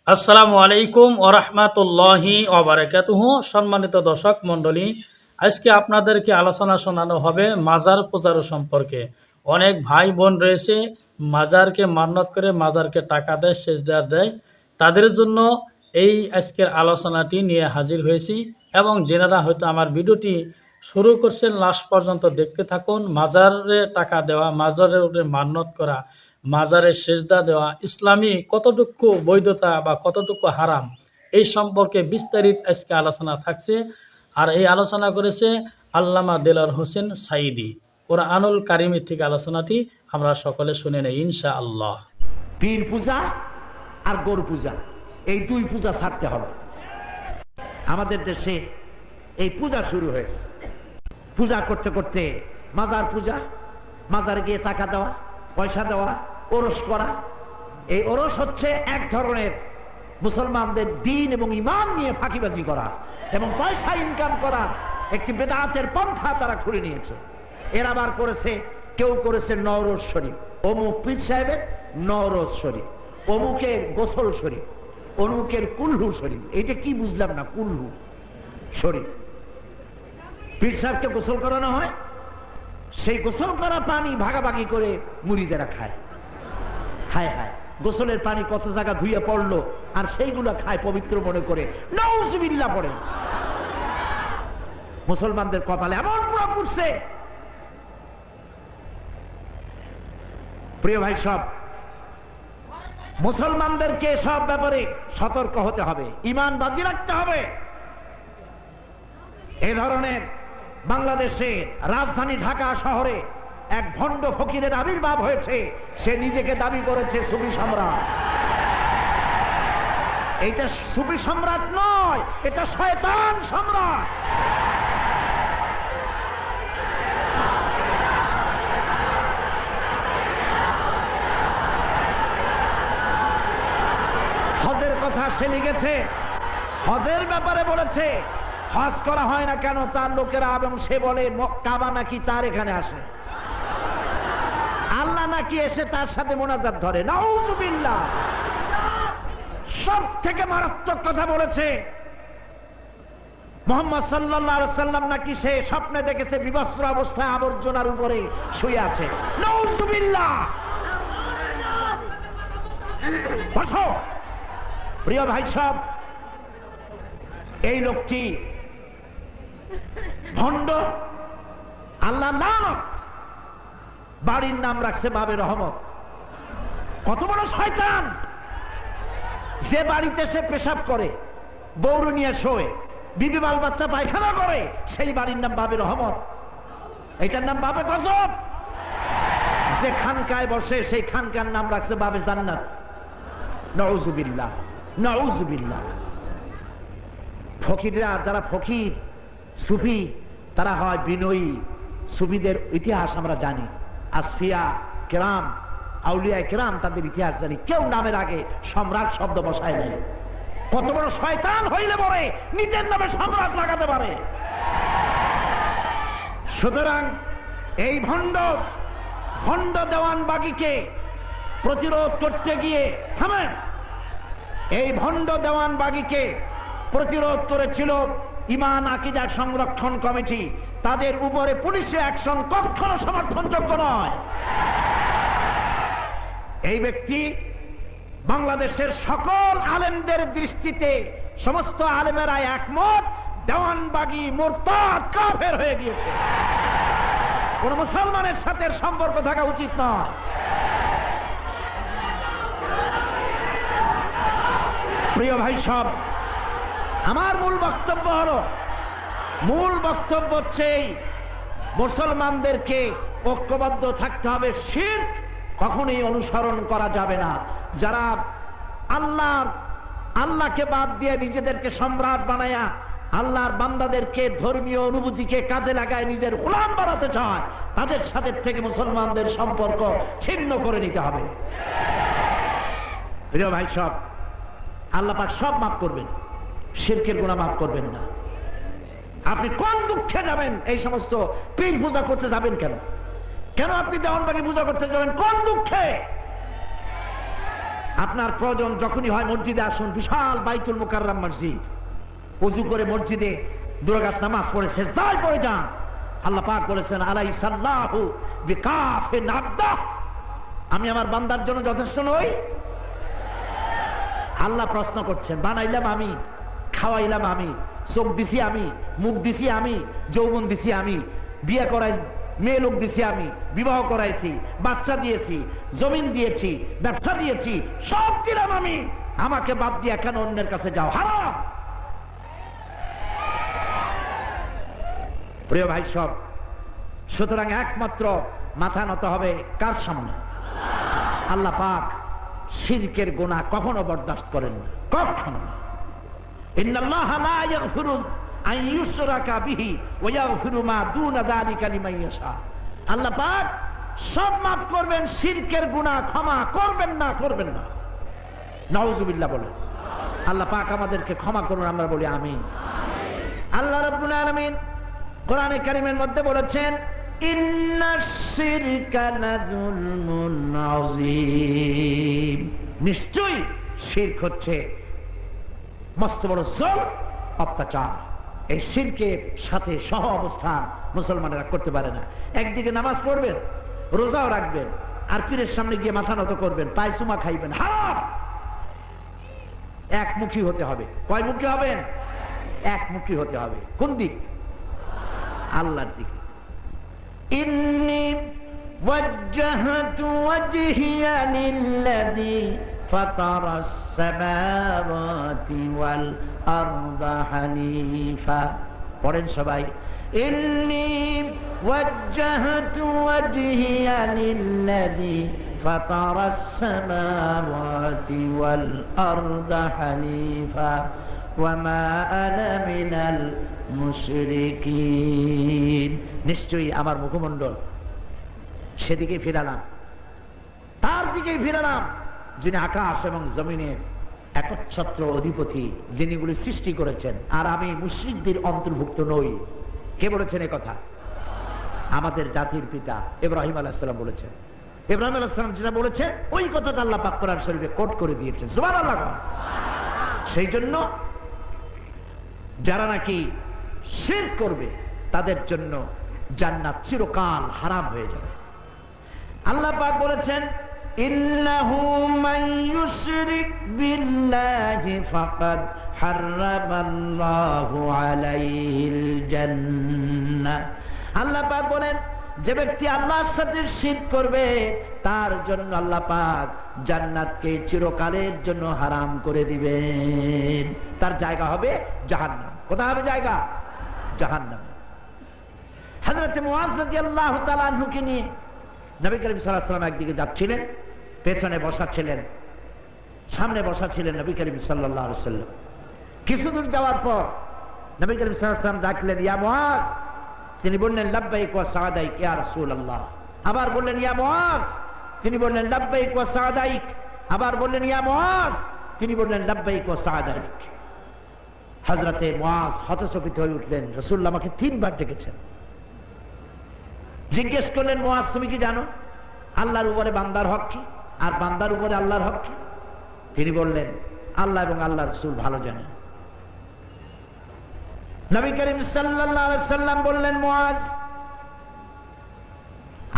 আসসালামু আলাইকুম ওরহমাতুল্লাহি ওবারাকাতুহু। সম্মানিত দর্শক মণ্ডলী, আজকে আপনাদেরকে আলোচনা শোনানো হবে মাজার পূজার সম্পর্কে। অনেক ভাই বোন রয়েছে মাজারকে মান্যত করে মাজারকে টাকা দেয়, সেজদা দেয়। তাদের জন্য এই আজকের আলোচনাটি নিয়ে হাজির হয়েছি এবং যেনারা হয়তো আমার ভিডিওটি শুরু করছেন লাস্ট পর্যন্ত দেখতে থাকুন। মাজারে টাকা দেওয়া, মাজারের উপরে মান্যত করা, মাজারে সেজদা দেওয়া ইসলামী কতটুকু বৈধতা বা কতটুকু হারাম, এই সম্পর্কে বিস্তারিত আজকে আলোচনা থাকছে। আর এই আলোচনা করেছে আল্লামা দেলোয়ার হোসেন সাঈদী। কোরআনুল কারিমের থেকে আলোচনাটি আমরা সকলে শুনে নেই ইনশাআল্লাহ। পীর পূজা আর গরু পূজা, এই দুই পূজা ছাড়তে হবে। আমাদের দেশে এই পূজা শুরু হয়েছে। পূজা করতে করতে মাজার পূজা, মাজারে গিয়ে টাকা দেওয়া, পয়সা দেওয়া, ওরস করা। এই ওরস হচ্ছে এক ধরনের মুসলমানদের দিন এবং ঈমান নিয়ে ফাঁকিবাজি করা এবং পয়সা ইনকাম করা একটি বেদাতের পন্থা তারা খুলে নিয়েছে। এর আবার করেছে, কেউ করেছে নওরোজ শরীফ, অমুক পীর সাহেবের নওরোজ শরীফ, অমুকের গোসল শরীফ, অমুকের কুল্লু শরীফ। এটা কি বুঝলাম না, কুল্লু শরীফ। পীর সাহেবকে গোসল করানো হয়, সেই গোসল করা পানি ভাগাভাগি করে মুরিদেরা খায়। হায় হায়, গোসলের পানি কত জায়গা ধুইয়া পড়লো আর সেইগুলো খায় পবিত্র মনে করে, নাউজুবিল্লাহ পড়ে। মুসলমানদের কপালে এমন প্রভাব পড়ছে। প্রিয় ভাই, সব মুসলমানদেরকে সব ব্যাপারে সতর্ক হতে হবে, ঈমান বাজি রাখতে হবে। এই ধরনের বাংলাদেশে রাজধানী ঢাকা শহরে এক ভণ্ড ফকিরের আবির্ভাব হয়েছে। সে নিজেকে দাবি করেছে সুফি সম্রাট। এইটা সুফি সম্রাট নয়, এটা শয়তান সম্রাট। হজের কথা সে লিখেছে, হজের ব্যাপারে বলেছে হজ করা হয় না কেন তার লোকেরা, এবং সে বলে কাবা নাকি তার এখানে আসে, আল্লাহ নাকি এসে তার সাথে মোনাজাত ধরে। নাউজুবিল্লাহ। সব থেকে মারাত্মক কথা বলেছে মুহাম্মদ সাল্লাল্লাহু আলাইহি ওয়াসাল্লাম নাকি সে স্বপ্নে দেখেছে বিবস্ত্র অবস্থায় আবর্জনার উপরে শুয়ে আছে। নাউজুবিল্লাহ। বসো প্রিয় ভাই সব, এই লোকটি ভণ্ড, আল্লাহ লানত। বাড়ির নাম রাখছে বাবে রহমত। কত বড় শয়তান! যে বাড়িতে সে পেশাব করে, বউরু নিয়ে শোয়, বিবি বাল বাচ্চা পায়খানা করে, সেই বাড়ির নাম বাবে রহমত। এটার নাম বাবে গজব। যে খানকায় বসে, সেই খানকার নাম রাখছে বাবে জান্নাত। নাউজুবিল্লাহ, নাউজুবিল্লাহ। ফকিররা, যারা ফকির সুফি, তারা হয় বিনয়ী। সুফিদের ইতিহাস আমরা জানি, আসফিয়া কেরাম, আউলিয়া কেরাম, তাদের ইতিহাস জানি। কেউ নামের আগে সম্রাট শব্দ বসায় নাই। কত বড় শয়তান হইলে পরে নিজের নামে সম্রাট লাগাতে পারে। সুতরাং এই ভণ্ড দেওয়ানবাগীকে প্রতিরোধ করতে গিয়ে, থামেন, এই ভণ্ড দেওয়ানবাগীকে প্রতিরোধ করেছিল ঈমান আকীদা সংরক্ষণ কমিটি। তাদের উপরে পুলিশের অ্যাকশন কখনো সমর্থনযোগ্য নয়। এই ব্যক্তি বাংলাদেশের সকল আলেমদের দৃষ্টিতে, সমস্ত আলেমেরা একমত, দেওয়ানবাগী মুরতাদ কাফের হয়ে গিয়েছে। কোন মুসলমানের সাথে সম্পর্ক থাকা উচিত নয়। প্রিয় ভাই সব, আমার মূল বক্তব্য হচ্ছে মুসলমানদেরকে ঐক্যবদ্ধ থাকতে হবে। শিরক কখনোই অনুসরণ করা যাবে না। যারা আল্লাহকে বাদ দিয়ে নিজেদেরকে সম্রাট বানায়া আল্লাহর বান্দাদেরকে ধর্মীয় অনুভূতিকে কাজে লাগায় নিজের গোলাম বানাতে চায়, তাদের সাথে থেকে মুসলমানদের সম্পর্ক ছিন্ন করে নিতে হবে। প্রিয় ভাই সব, আল্লাহ পাক সব মাফ করবেন, শিরকের গুনাহ মাফ করবেন না। আপনি কোন দুঃখে যাবেন এই সমস্ত পীর পূজা করতে যাবেন? কেন আপনি দেওয়ানবাগী পূজা করতে যাবেন? কোন দুঃখে? আপনার প্রয়োজন যখনই হয় মসজিদে আসুন, বিশাল বাইতুল মুকাররম মসজিদ, ওযু করে মসজিদে 2 রাকাত নামাজ পড়ে সিজদায় পড়ে যান। আল্লাহ পাক বলেছেন আলাইসাল্লাহু বিকাফিন আবদা, আমি আমার বান্দার জন্য যথেষ্ট নই? আল্লাহ প্রশ্ন করছেন, বানাইলাম আমি, খাওয়াইলাম আমি, চোখ দিছি আমি, মুখ দিছি আমি, যৌবন দিছি আমি, বিয়ে করাই মেয়ে লোক দিছি আমি, বিবাহ করাইছি, বাচ্চা দিয়েছি, জমিন দিয়েছি, ব্যবসা দিয়েছি, সব দিলাম আমি, আমাকে বাদ দিয়ে কেন অন্যের কাছে যাও? হারাম। প্রিয় ভাই সব, সুতরাং একমাত্র মাথা নত হবে কার সামনে? আল্লাহ পাক শিরকের গুনাহ কখনো বরদাস্ত করেন না, কখনো না। ইন্নাল্লাহা লা ইয়াগফিরু আন ইউশরাকা বিহি ওয়া ইয়াগফিরু মা দুনা যালিকা লিমান ইয়াশা। আল্লাহ পাক সব মাফ করবেন, শিরকের গুনাহ ক্ষমা করবেন না, করবেন না। নাউজুবিল্লাহ বলেন। আল্লাহ পাক আমাদেরকে ক্ষমা করুন, আমরা বলি আমিন। আল্লাহ রাব্বুল আলামিন কোরআনে কারীমের মধ্যে বলেছেন ইন্নাশ শিরকা লাযুলমুন আযীম, নিশ্চয়ই শিরক হচ্ছে মস্ত বড় জুলম, অত্যাচার। এই শিরকের সাথে সহ অবস্থান মুসলমানেরা করতে পারে না। একদিকে নামাজ পড়বেন, রোজাও রাখবেন, আর পীরের সামনে গিয়ে মাথা নত করবেন, পায়ে চুমা খাইবেন, হারাম। একমুখী হতে হবে। কয়মুখী হবেন? একমুখী হতে হবে। কোন দিক? আল্লাহর দিকে। ইন্নী ওয়াজ্জাহতু ওয়াজহিয়া লিল্লাযী ফাতারাস সামাওয়াতি ওয়াল আরদা হানিফা। পড়েন সবাই, ইন্নী ওয়াজ্জাহতু ওয়াজহিয়া লিল্লাযী ফাতারাস সামাওয়াতি ওয়াল আরদা হানিফা ওয়া মা আনা মিনাল মুশরিকিন। নিশ্চয়ই আমার মুখমণ্ডল সেদিকে ফিরালাম, তার দিকে ফিরালাম যিনি আকাশ এবং জমিনের একচ্ছত্র অধিপতি, যিনি গুলি সৃষ্টি করেছেন, আর আমি মুশরিকদের অন্তর্ভুক্ত নই। কে বলেছেন এ কথা? আমাদের জাতির পিতা ইব্রাহিম আলাইহিস সালাম বলেছেন। ইব্রাহিম আলাইহিস সালাম যেটা বলেছেন ওই কথাটা আল্লাহ পাক কোরআন শরীফে কোট করে দিয়েছেন। সুবহানাল্লাহ। সেই জন্য যারা নাকি শিরক করবে তাদের জন্য জান্নাত চিরকাল হারাম হয়ে যাবে। আল্লাহ পাক বলেছেন ইন্নাহু মান ইউশরিক বিল্লাহি ফাকাদ হারামাল্লাহু আলাইহিল জান্নাহ। আল্লাহ পাক বলেন যে ব্যক্তি আল্লাহর সাথে শিরক করবে তার জন্য আল্লাহ পাক জান্নাতকে চিরকালের জন্য হারাম করে দিবেন। তার জায়গা হবে জাহান্নাম। কোথায় হবে জায়গা? জাহান্নাম। হযরত মুআয রাদিয়াল্লাহু তাআলা আনহুকে নিয়ে নবী করিম সাল্লাল্লাহু আলাইহি ওয়াসাল্লাম একদিকে যাচ্ছিলেন, পেছনে বসা ছিলেন, সামনে বসা ছিলেন নবী করিম সাল্লাল্লাহু আলাইহি ওয়াসাল্লাম। কিছু দূর যাওয়ার পর নবী করিম সাল্লাল্লাহু আলাইহি ওয়াসাল্লাম ডাকলেন ইয়া মুআয। তিনি বললেন লাব্বাইক ওয়া সাআদাইক ইয়া রাসূলুল্লাহ। আবার বললেন ইয়া মুআয। তিনি বললেন লাব্বাইক ওয়া সাআদাইক। আবার বললেন ইয়া মুআয। তিনি বললেন লাব্বাইক ওয়া সাআদাইক। হযরতে মুআয হতচকিত হয়ে উঠলেন, রাসূলুল্লাহ আমাকে 3 বার ডেকেছেন। জিজ্ঞেস করলেন মুআয তুমি কি জানো আল্লাহর উপরে বান্দার হক কি আর বান্দার উপরে আল্লাহর হক কি? তিনি বললেন আল্লাহ এবং আল্লাহর রাসূল ভালো জানেন। নবী করিম সাল্লাল্লাহু আলাইহি সাল্লাম বললেন মুআয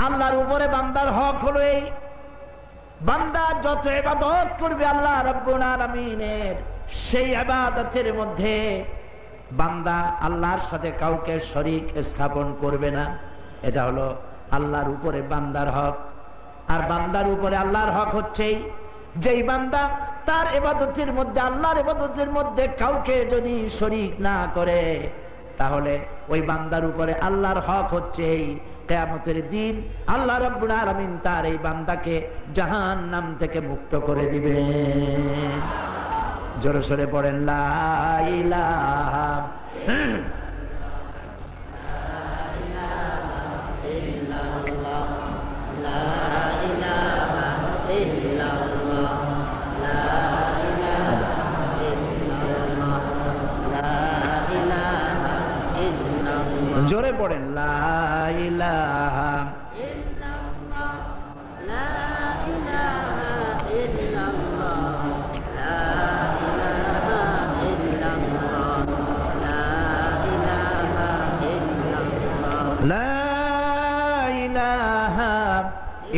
আল্লাহর উপরে বান্দার হক হলো এই, বান্দা যত ইবাদত করবে আল্লাহ রাব্বুল আলামিনের সেই ইবাদতের মধ্যে বান্দা আল্লাহর সাথে কাউকে শরীক স্থাপন করবে না। এটা হলো আল্লাহর উপরে বান্দার হক। আর বান্দার উপরে আল্লাহর হক হচ্ছে যেই বান্দা তার ইবাদতের মধ্যে আল্লাহর ইবাদতের মধ্যে কাউকে যদি শরীক না করে তাহলে ওই বান্দার উপরে আল্লাহর হক হচ্ছে কিয়ামতের দিন আল্লাহ রাব্বুল আলামিন তার এই বান্দাকে জাহান্নাম থেকে মুক্ত করে দিবেন। জোরে সোরে পড়েন লা ইলাহা জোরে পড়েন লা ইলাহা ইল্লাল্লাহ লা ইলাহা ইল্লাল্লাহ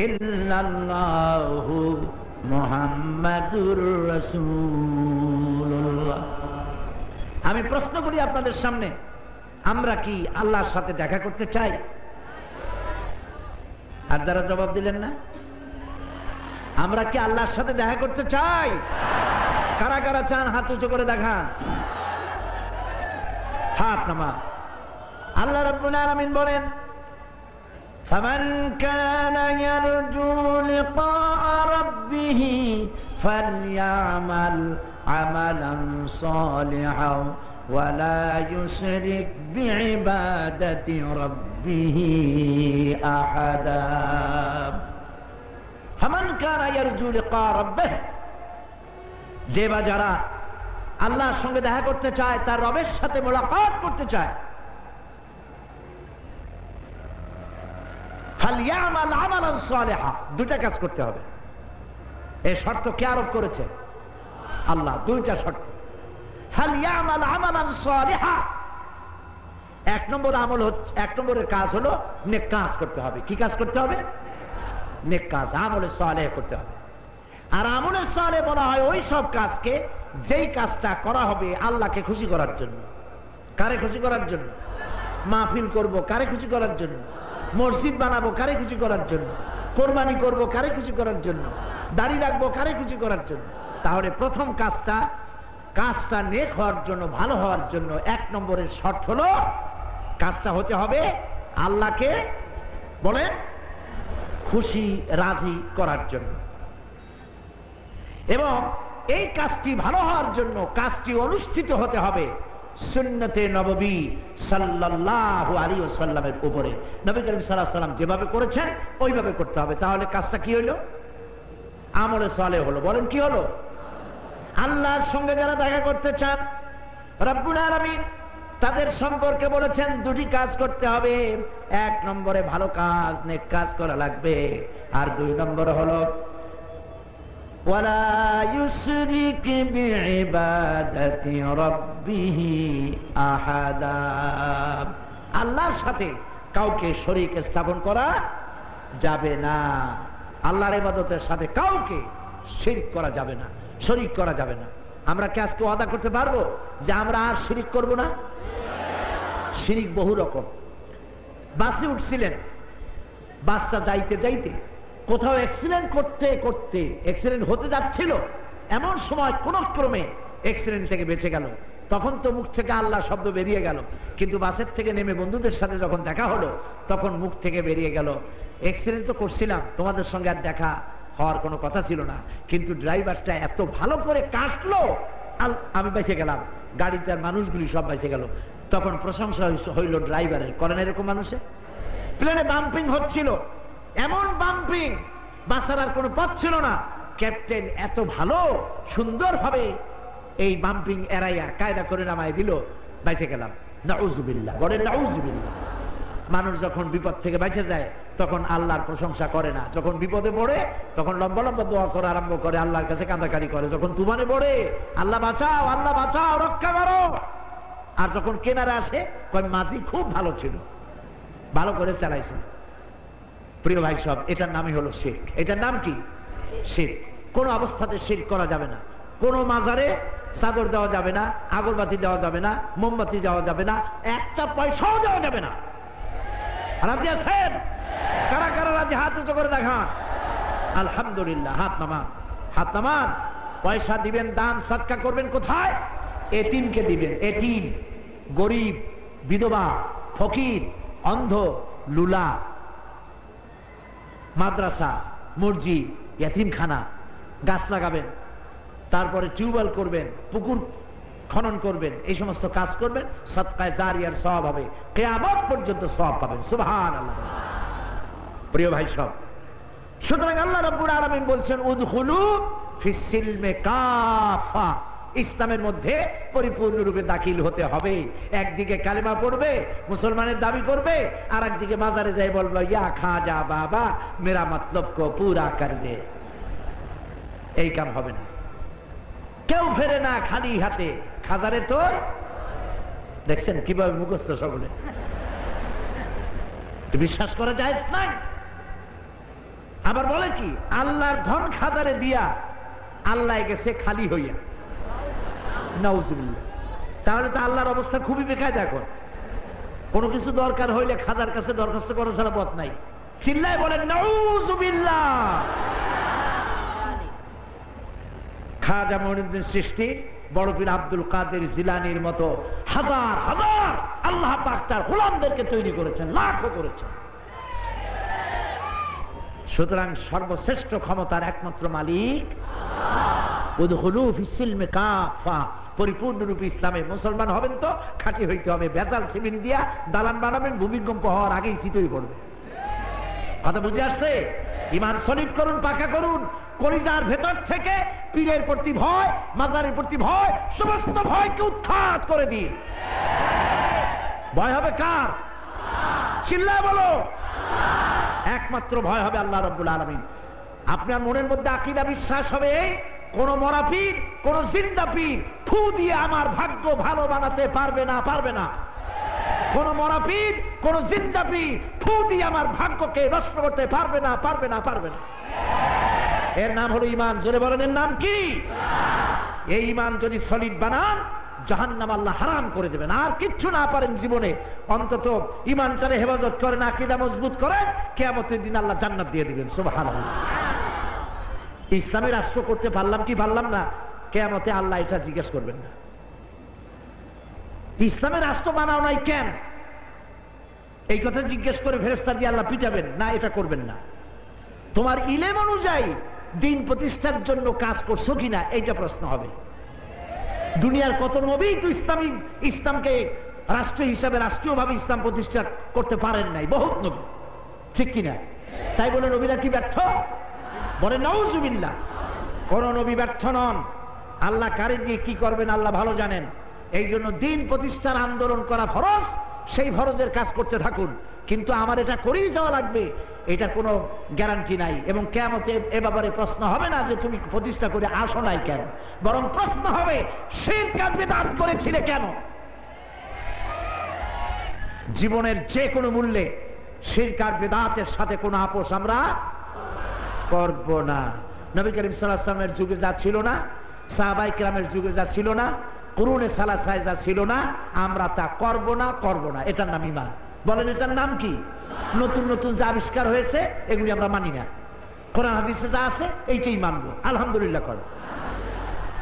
ইল্লাল্লাহু মুহাম্মাদুর রাসূলুল্লাহ। আমি প্রশ্ন করি আপনাদের সামনে, আমরা কি আল্লাহর সাথে দেখা করতে চাই? আর যারা জবাব দিলেন না, আমরা কি আল্লাহর সাথে দেখা করতে চাই? কারা কারা চান হাত উঁচু করে দেখান, হাত নামা। আল্লাহ রাব্বুল আলামিন বলেন, ফামান কানা ইয়ারজু লিকাআ রাব্বিহি ফালইআমাল আমালান সালিহান ওয়া লা ইউশরিক বিইবাদাতি রাব্বিহি আহাদা। ফামান কানা ইয়ারজু লিকাআ রাব্বিহি, যে বা যারা আল্লাহর সঙ্গে দেখা করতে চায়, তার রবের সাথে মোলাকাত করতে চায়, ফালইআমাল আমালান সালিহা, দুইটা কাজ করতে হবে। এই শর্ত কে আরোপ করেছে? আল্লাহ। দুইটা শর্ত। ফালইআমাল আমালান সালিহা, এক নম্বর আমল হচ্ছে, এক নম্বরের কাজ হলো নেক কাজ করতে হবে। কি কাজ করতে হবে? নেক কাজ, আমলে সালেহ করতে হবে। আর আমলে সালেহ বলা হয় ওই সব কাজকে যেই কাজটা করা হবে আল্লাহকে খুশি করার জন্য। কারে খুশি করার জন্য? মাহফিল করব, কারে খুশি করার জন্য? মসজিদ বানাবো, কারে খুশি করার জন্য? কোরবানি করব, কারে খুশি করার জন্য? দাড়ি রাখবো, কারে খুশি করার জন্য? তাহলে প্রথম কাজটা নেক হওয়ার জন্য, ভালো হওয়ার জন্য এক নম্বরের শর্ত হলো কাজটা হতে হবে আল্লাহকে বলেন খুশি রাজি করার জন্য। এবং এই কাজটি ভালো হওয়ার জন্য কাজটি অনুষ্ঠিত হতে হবে সুন্নতে নববী সাল্লাল্লাহু আলাইহি ওয়াসাল্লামের উপরে। নবী করিম সাল্লাল্লাহু আলাইহি ওয়াসাল্লাম যেভাবে করেছেন ওইভাবে করতে হবে। তাহলে কাজটা কি হলো? আমলে সালেহ হলো। বলেন কি হলো? আল্লাহর সঙ্গে যারা দেখা করতে চান, রব্বুল আলামিন তাদের সম্পর্কে বলেছেন দুটি কাজ করতে হবে। এক নম্বরে ভালো কাজ, নেক কাজ করা লাগবে। আর দুই নম্বরে হলো ওয়ালা ইউশরিক বিইবাদাতি রাব্বিহি আহাদা, আল্লাহর সাথে কাউকে শরীক স্থাপন করা যাবে না। আল্লাহর ইবাদতের সাথে কাউকে শিরক করা যাবে না, শরীক করা যাবে না। আমরা কি আজকে ওয়াদা করতে পারবো যে আমরা আর শিরক করব না? শিরক বহু রকম। বাসে উঠছিলেন, বাসটা যাইতে যাইতে কোথাও অ্যাক্সিডেন্ট করতে করতে অ্যাক্সিডেন্ট হতে যাচ্ছিল, এমন সময় কোন ক্রমে অ্যাক্সিডেন্ট থেকে বেঁচে গেল। তখন তো মুখ থেকে আল্লাহ শব্দ বেরিয়ে গেল, কিন্তু বাসের থেকে নেমে বন্ধুদের সাথে যখন দেখা হলো তখন মুখ থেকে বেরিয়ে গেল অ্যাক্সিডেন্ট তো করছিলাম, তোমাদের সঙ্গে আর দেখা হওয়ার কোনো কথা ছিল না, কিন্তু ড্রাইভারটা এত ভালো করে কাটলো আমি বেঁচে গেলাম, গাড়িটার মানুষগুলি সব বেঁচে গেল। তখন প্রশংসা হইল ড্রাইভারের। করেন এরকম মানুষে? প্লেনে বাম্পিং হচ্ছিল, এমন বাম্পিং, বাঁচার আর কোনো পথ ছিল না। ক্যাপ্টেন এত ভালো সুন্দরভাবে এই বাম্পিং এড়াইয়া কায়দা করে নামায় দিল, বেঁচে গেলাম। নাউজুবিল্লাহ, বলেন নাউজুবিল্লাহ। মানুষ যখন বিপদ থেকে বেঁচে যায় তখন আল্লাহর প্রশংসা করে না, যখন বিপদে পড়ে তখন লম্বা লম্বা দোয়া করা আরম্ভ করে, আল্লাহর কাছে কাঁদাকারি করে। যখন তুফানে পড়ে আল্লাহ বাঁচাও, আল্লাহ বাঁচাও, রক্ষা করো। আর যখন কেনারে আসে কয় মাঝি খুব ভালো ছিল, ভালো করে চালাইছে। প্রিয় ভাই সব, এটার নামই হলো শিরক। এটার নাম কি? শিরক। কোন অবস্থাতে শিরক করা যাবে না। কোন মাজারে চাদর দেওয়া যাবে না, আগরবাতি দেওয়া যাবে না, মোমবাতি দেওয়া যাবে না, একটা পয়সাও দেওয়া যাবে না। রাজি আছেন? কারা কারা রাজি? হাত উঁচু করে দেখান। আলহামদুলিল্লাহ। হাত নামান, হাত নামান। পয়সা দিবেন, দান সদকা করবেন কোথায়? এতিমকে দিবেন। এতিম, গরিব, বিধবা, ফকির, অন্ধ, লুলা, মাদ্রাসা, মসজিদ, এতিমখানা, গাছ লাগাবেন, তারপরে টিউবওয়েল করবেন, পুকুর খনন করবেন, এই সমস্ত কাজ করবেন, সদকায়ে জারিয়ার সওয়াব হবে, কিয়ামত পর্যন্ত সওয়াব পাবেন। সুবহানাল্লাহ। প্রিয় ভাই সব, সুতরাং আল্লাহ রাব্বুল আলামিন বলছেন উদখুলু ফিস সিলমে কাফা, ইসলামের মধ্যে পরিপূর্ণরূপে দাখিল হতে হবে। একদিকে কালেমা পড়বে, মুসলমানের দাবি করবে, আর একদিকে মাজারে যাই বলবে ইয়া খাজা বাবা মেরা মতলব কো পুরা কর দে। এই কাম হবে না। কেউ ফেরে না খালি হাতে। খাজারে তোর দেখছেন কিভাবে মুখস্থ সকলে, বিশ্বাস করা যায় নাই। আবার বলে কি আল্লাহর ধন খাজারে দিয়া আল্লাহ গেছে খালি হইয়া। নাউজুবিল্লাহ। তাহলে তো আল্লাহর অবস্থা খুবই বেকায়দা। এখন কোনো কিছু দরকার হইলে খাজার কাছে দরখাস্ত করা ছাড়া পথ নাই। চিল্লায় বলেন নাউজুবিল্লাহ। খাজা মঈনুদ্দিন সৃষ্টি, বড় পীর আব্দুল কাদের জিলানীর মতো হাজার হাজার আল্লাহ পাক তার গোলামদেরকে তৈরি করেছেন, লাখও করেছেন। সুতরাং সর্বশ্রেষ্ঠ ক্ষমতার একমাত্র মালিক। উদখুলু ফিস-সিলমি কাফা, পরিপূর্ণরূপে ইসলামে মুসলমান হবেন তো খাঁটি হইতে হবে। ভেজাল সিমেন্ট দিয়া দালান বানাবেন, ভূমিকম্প হওয়ার আগেই চিতই পড়বে। কথা বুঝে আসছে? ঈমান সলিড করুন, পাকা করুন। কলিজার ভেতর থেকে পীরের প্রতি ভয়, মাজারের প্রতি ভয়, সমস্ত ভয়কে উৎখাত করে দিন। ভয় হবে কার? চিল্লায় বলো। একমাত্র ভয় হবে আল্লাহ রাব্বুল আলামিন। আপনার মনের মধ্যে আকীদা বিশ্বাস হবে কোন মরা পীর, কোন জিন্দা পীর ফু দিয়ে আমার ভাগ্য ভালো বানাতে পারবে না, পারবে না। কোন মরা পীর, কোন জিন্দা পীর ফু দিয়ে আমার ভাগ্যকে নষ্ট করতে পারবে না, পারবে না, পারবে না। এর নাম হলো ঈমান। জোরে বলেন এর নাম কি? এই ঈমান যদি সলিড বানান, জাহান্নাম আল্লাহ হারাম করে দেবেন। আর কিচ্ছু না পারেন জীবনে, অন্তত ঈমানটারে হেফাজত করেন, আকীদা মজবুত করেন, কিয়ামতের দিন আল্লাহ জান্নাত দিয়ে দিবেন। সুবহানাল্লাহ। ইসলামী রাষ্ট্র করতে পারলাম কি পারলাম না, কিয়ামতে আল্লাহ এটা জিজ্ঞেস করবেন না। ইসলামের রাষ্ট্র বানাও নাই কেন, এই কথা জিজ্ঞেস করে ফেরেশতা দিয়ে আল্লাহ পিটাবেন না, এটা করবেন না। তোমার ইলম অনুযায়ী দিন প্রতিষ্ঠার জন্য কাজ করছো কিনা, এইটা প্রশ্ন হবে। দুনিয়ার কত নবী তো ইসলামকে রাষ্ট্র হিসাবে রাষ্ট্রীয়ভাবে ইসলাম প্রতিষ্ঠা করতে পারেন নাই, বহুত নবী, ঠিক কিনা? তাই বলে নবীরা কি ব্যর্থ? বলে নাউজুবিল্লাহ। কোন নবী ব্যর্থ নন। আল্লাহ কারে দিয়ে কি করবেন আল্লাহ ভালো জানেন। এই জন্য দিন প্রতিষ্ঠার আন্দোলন করা ফরজ, সেই ফরজের কাজ করতে থাকুন। কিন্তু আমার এটা করেই যাওয়া লাগবে, এটা কোনো গ্যারান্টি নাই। এবং কিয়ামতে এ ব্যাপারে প্রশ্ন হবে না যে তুমি প্রতিষ্ঠা করে আসো নাই কেন, বরং প্রশ্ন হবে শিরক আর বিদআত করেছিলে কেন। জীবনের যে কোনো মূল্যে শিরক আর বিদআতের সাথে কোনো আপোষ আমরা করব না। নবী করিম সাল্লাল্লাহু আলাইহি ওয়াসাল্লামের যুগে যা ছিল না, সাহাবায়ে কেরামের যুগে যা ছিল না, কুরুনে সালাসায় যা ছিল না, আমরা তা করব না, করব না। এটার নাম ঈমান। বলেন এটার নাম কি? নতুন নতুন যা আবিষ্কার হয়েছে এগুলি আমরা মানি না। কোরআন হাদিসে যা আছে এইটাই মানবো। আলহামদুলিল্লাহ করো।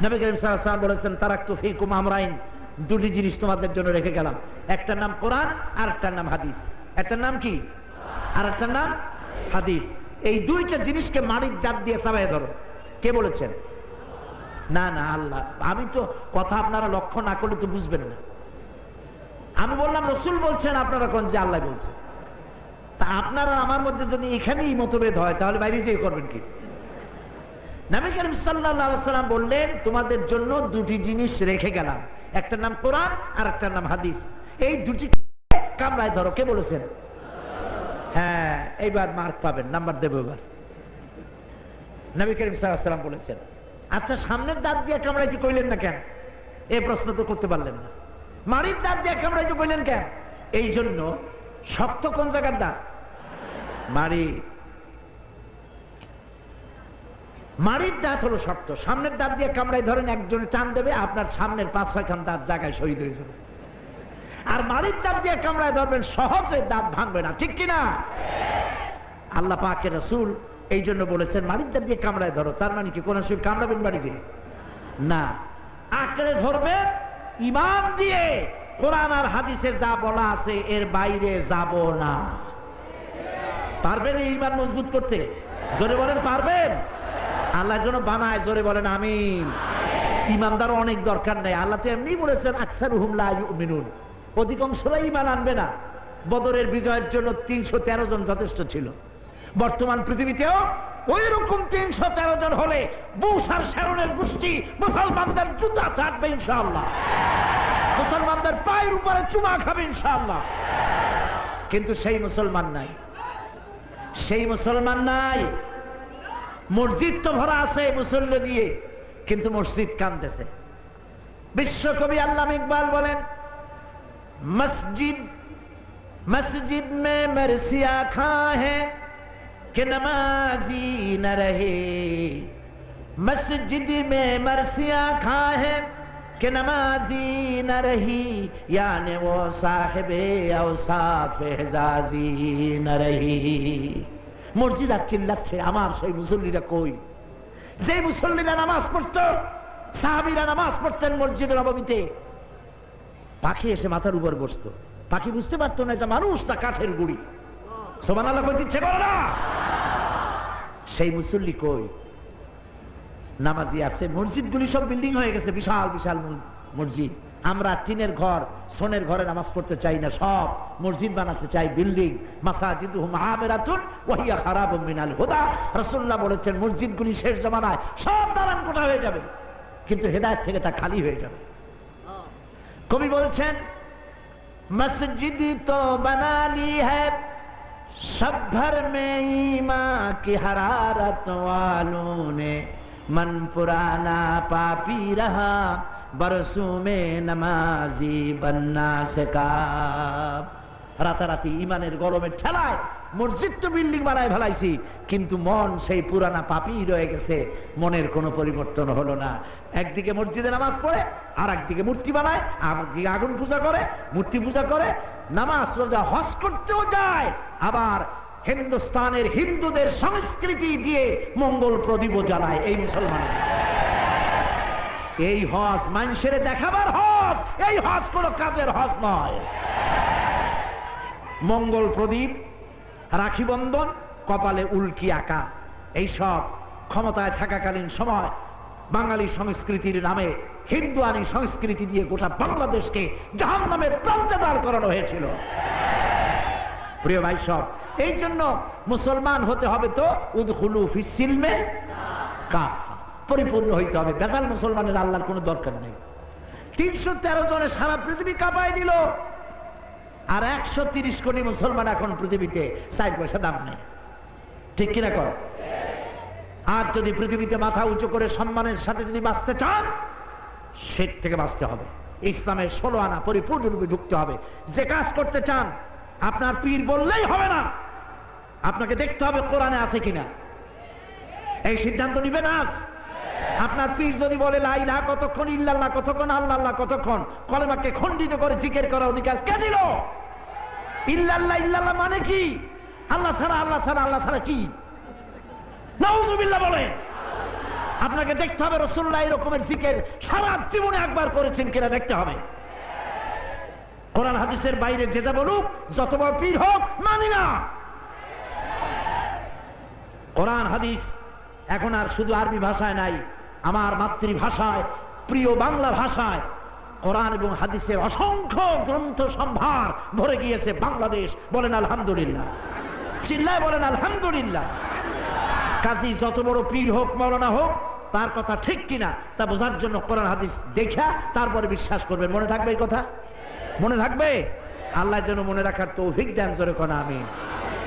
নবী করিম সাল্লাল্লাহু আলাইহি ওয়াসাল্লাম বলেছেন তারাকতু ফীকুম আমরাইন, দুটি জিনিস তোমাদের জন্য রেখে গেলাম। একটার নাম কোরআন আর একটার নাম হাদিস। একটার নাম কি আর একটার নাম হাদিস। এই দুইটা জিনিসকে মানির দাঁত দিয়ে চাবায় ধরো। কে বলেছেন? না না, আল্লাহ। আমি তো কথা আপনারা লক্ষ্য না করলে তো বুঝবেন না। আমি বললাম রাসূল বলছেন, আপনারা কোন যে আল্লাহ বলছেন। তা আপনারা আমার মধ্যে যদি এখানেই মতভেদ হয় তাহলে বাইরে যেয়ে করবেন কি? নবী করিম সাল্লাল্লাহু আলাইহি ওয়াসাল্লাম বললেন তোমাদের জন্য দুটি জিনিস রেখে গেলাম, একটার নাম কোরআন আর একটার নাম হাদিস। এই দুটি কামড়ায় ধরো। কে বলেছেন? হ্যাঁ, এইবার মার্ক পাবেন, নাম্বার দেব এবার। নবী করিম সাল্লাল্লাহু আলাইহি ওয়াসাল্লাম বলেছেন। আচ্ছা, সামনের দাঁত দিয়ে কামড়াইতে কইলেন না কেন? এই প্রশ্ন তো করতে পারলেন না। মারির দাঁত দিয়ে কামড়াইতে কইলেন কেন? এই জন্য শক্ত কোন জায়গার দাঁত? মারির দাঁত হলো শক্ত। সামনের দাঁত দিয়ে কামড়াই ধরেন, একজনে টান দেবে, আপনার সামনের 5-6 খান দাঁত জায়গায় শহীদ হয়ে যাবে। আর মারির দাঁত দিয়ে কামড়ায় ধরবেন, সহজে দাঁত ভাঙবে না, ঠিক কিনা? আল্লাহ পাকের রাসূল এই জন্য বলেছেন মারির দাঁত দিয়ে কামড়ায় ধরো। তার মানে কি কোন শরীর কামড়াবেন বাড়িতে? না, আঁকড়ে ধরবেন ঈমান দিয়ে। কোরআন আর হাদিসে যা বলা আছে এর বাইরে যাব না। পারবেন এই ঈমান মজবুত করতে? জোরে বলেন পারবেন? আল্লাহ যেন বানায়, জোরে বলেন আমিন। ঈমানদার অনেক দরকার নেই। আল্লাহ তো এমনি বলেছেন আকসারুহুম লা ইউমিনুন, অধিকাংশরাই ঈমান আনবে না। বদরের বিজয়ের জন্য 313 জন যথেষ্ট ছিল। বর্তমান পৃথিবীতেও ওই রকম 313 জন হলে বুশ আর শারনের গোষ্ঠী মুসলমানদের জুতা চাটবে ইনশাআল্লাহ, মুসলমানদের পায়ের উপরে চুমা খাবে ইনশাআল্লাহ। কিন্তু সেই মুসলমান নাই, সেই মুসলমান নাই। মসজিদ তো ভরা আছে মুসল্লি দিয়ে, কিন্তু মসজিদ কাঁদতেছে। বিশ্বকবি আল্লামা ইকবাল বলেন, মসজিদ মসজিদ মে মরসিয়া খা হ্যায় कि नमाजी न रहे, मस्जिद में मरसिया खाए कि नमाजी न रही, यानी वो साहिबे औसाफ एजाजी न रही। মসজিদ আর চিল্লাচ্ছে, আমার সেই মুসল্লিরা কই? যে মুসল্লিরা নামাজ পড়তো, সাহাবীরা নামাজ পড়তেন মসজিদ নববীতে, পাখি এসে মাথার উপর বসতো। পাখি বুঝতে পারতো না এটা মানুষ না কাঠের গুড়ি। সুবহানাল্লাহ কইতে ইচ্ছে করে না? সেই মুসল্লি কই? নামাজি আছে। মসজিদগুলি সব বিল্ডিং হয়ে গেছে, বিশাল বিশাল মসজিদ। আমরা টিনের ঘর, সোনের ঘরে নামাজ পড়তে চাই না, সব মসজিদ বানাতে চাই, বিল্ডিং। মাসাজিদুহুম আমিরাতুন ওয়া হিয়া খারাবুম মিনাল হুদা। রাসূলুল্লাহ বলেছেন মসজিদগুলি শেষ জামানায় সব দালান কোঠা হয়ে যাবে, কিন্তু হেদায়েত থেকে তা খালি হয়ে যাবে। কবি বলছেন मस्जिद तो बना ली है सब भर में ईमान की हरारत वालों ने, मन पुराना पापी रहा बरसों में नमाजी बनना सका। রাতারাতি ইমানের গরমের ঠেলায় মসজিদ তো বিল্ডিং বানায় ফেলাইছি, কিন্তু মন সেই পুরানা পাপী রয়ে গেছে, মনের কোনো পরিবর্তন হলো না। একদিকে মসজিদে নামাজ পড়ে, আর একদিকে মূর্তি বানায়, একদিকে আগুন পূজা করে, মূর্তি পূজা করে, নামাজ রোজা হজ করতেও যায়, আবার হিন্দুস্তানের হিন্দুদের সংস্কৃতি দিয়ে মঙ্গল প্রদীপ জ্বালায়। এই মুসলমান, এই হজ মানুষের দেখাবার হজ, এই হজ কোনো কাজের হজ নয়। মঙ্গল প্রদীপ, রাখি বন্ধন, কপালে উল্কি আঁকা, এইসব ক্ষমতায় থাকাকালীন সময় বাঙালি সংস্কৃতির নামে হিন্দুয়ানি সংস্কৃতি দিয়ে গোটা বাংলাদেশকে জাহান্নামের প্রান্তে দাঁড় করানো হয়েছিল। প্রিয় ভাই সব, এই জন্য মুসলমান হতে হবে তো উদখুলু ফিস সিলমে কাফা, পরিপূর্ণ হইতে হবে। বেজাল মুসলমানের আল্লাহর কোনো দরকার নেই। 313 জনে সারা পৃথিবী কাঁপায় দিল, আর 130 কোটি মুসলমান এখন পৃথিবীতে, 4 পয়সা দাম নেই। ঠিক কিনা কর? আর যদি পৃথিবীতে মাথা উঁচু করে সম্মানের সাথে যদি বাঁচতে চান, শিরক থেকে বাঁচতে হবে, ইসলামের 16 আনা পরিপূর্ণরূপে ঢুকতে হবে। যে কাজ করতে চান, আপনার পীর বললেই হবে না, আপনাকে দেখতে হবে কোরআনে আছে কিনা। এই সিদ্ধান্ত নিবেন আজ। আপনার পীর যদি বলে লা ইলাহা কতক্ষণ, ইল্লাল্লাহ কতক্ষণ, আল্লাহ কতক্ষণ, কলেমাকে খণ্ডিত করে জিকির করার অধিকার কে দিল? ইল্লাল্লাহ, ইল্লাল্লাহ মানে কি? আল্লাহ ছাড়া, আল্লাহ ছাড়া, আল্লাহ ছাড়া কি? নাউজুবিল্লাহ বলে। আপনাকে দেখতে হবে রাসূলুল্লাহ এই রকমের জিকির সারা জীবনে একবার করেছেন কিনা দেখতে হবে। কোরআন হাদিসের বাইরে যে যা বলুক, যত বড় পীর হোক, মানি না। কোরআন হাদিস এখন আর শুধু আরবি ভাষায় নাই, আমার মাতৃভাষায়, প্রিয় বাংলা ভাষায় কোরআন এবং হাদিসের অসংখ্য গ্রন্থ সম্ভার ভরে গিয়েছে বাংলাদেশ। বলেন আলহামদুলিল্লাহ, চিল্লায় বলেন আলহামদুলিল্লাহ। কাজী যত বড় পীর হোক, মাওলানা হোক, তার কথা ঠিক কিনা তা বোঝার জন্য কোরআন হাদিস দেখা তারপরে বিশ্বাস করবেন। মনে থাকবে এই কথা? মনে থাকবে? আল্লাহ যেন মনে রাখার তৌফিক দেন, জোরে কোন আমিন।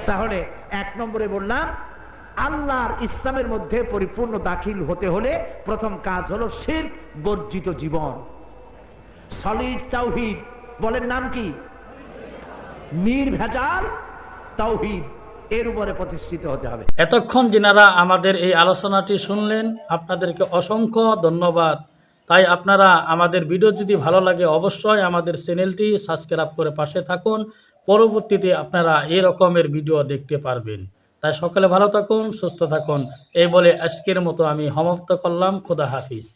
তাহলে 1 নম্বরে বললাম, আল্লাহর ইসলামের মধ্যে পরিপূর্ণ দাখিল হতে হলে প্রথম কাজ হলো শিরক বর্জিত জীবন, সলিড তাওহীদ। বলেন নাম কি? নির্ভেজাল তাওহীদ, এর উপরে প্রতিষ্ঠিত হতে হবে। এতক্ষণ যিনারা আমাদের এই আলোচনাটি শুনলেন, আপনাদেরকে অসংখ্য ধন্যবাদ। তাই আপনারা আমাদের ভিডিও যদি ভালো লাগে অবশ্যই আমাদের চ্যানেলটি সাবস্ক্রাইব করে পাশে থাকুন, পরবর্তীতে আপনারা এই রকমের ভিডিও দেখতে পারবেন। তাই সকলে ভালো থাকুন, সুস্থ থাকুন, এই বলে আজকের মতো আমি সমাপ্ত করলাম। খোদা হাফিজ।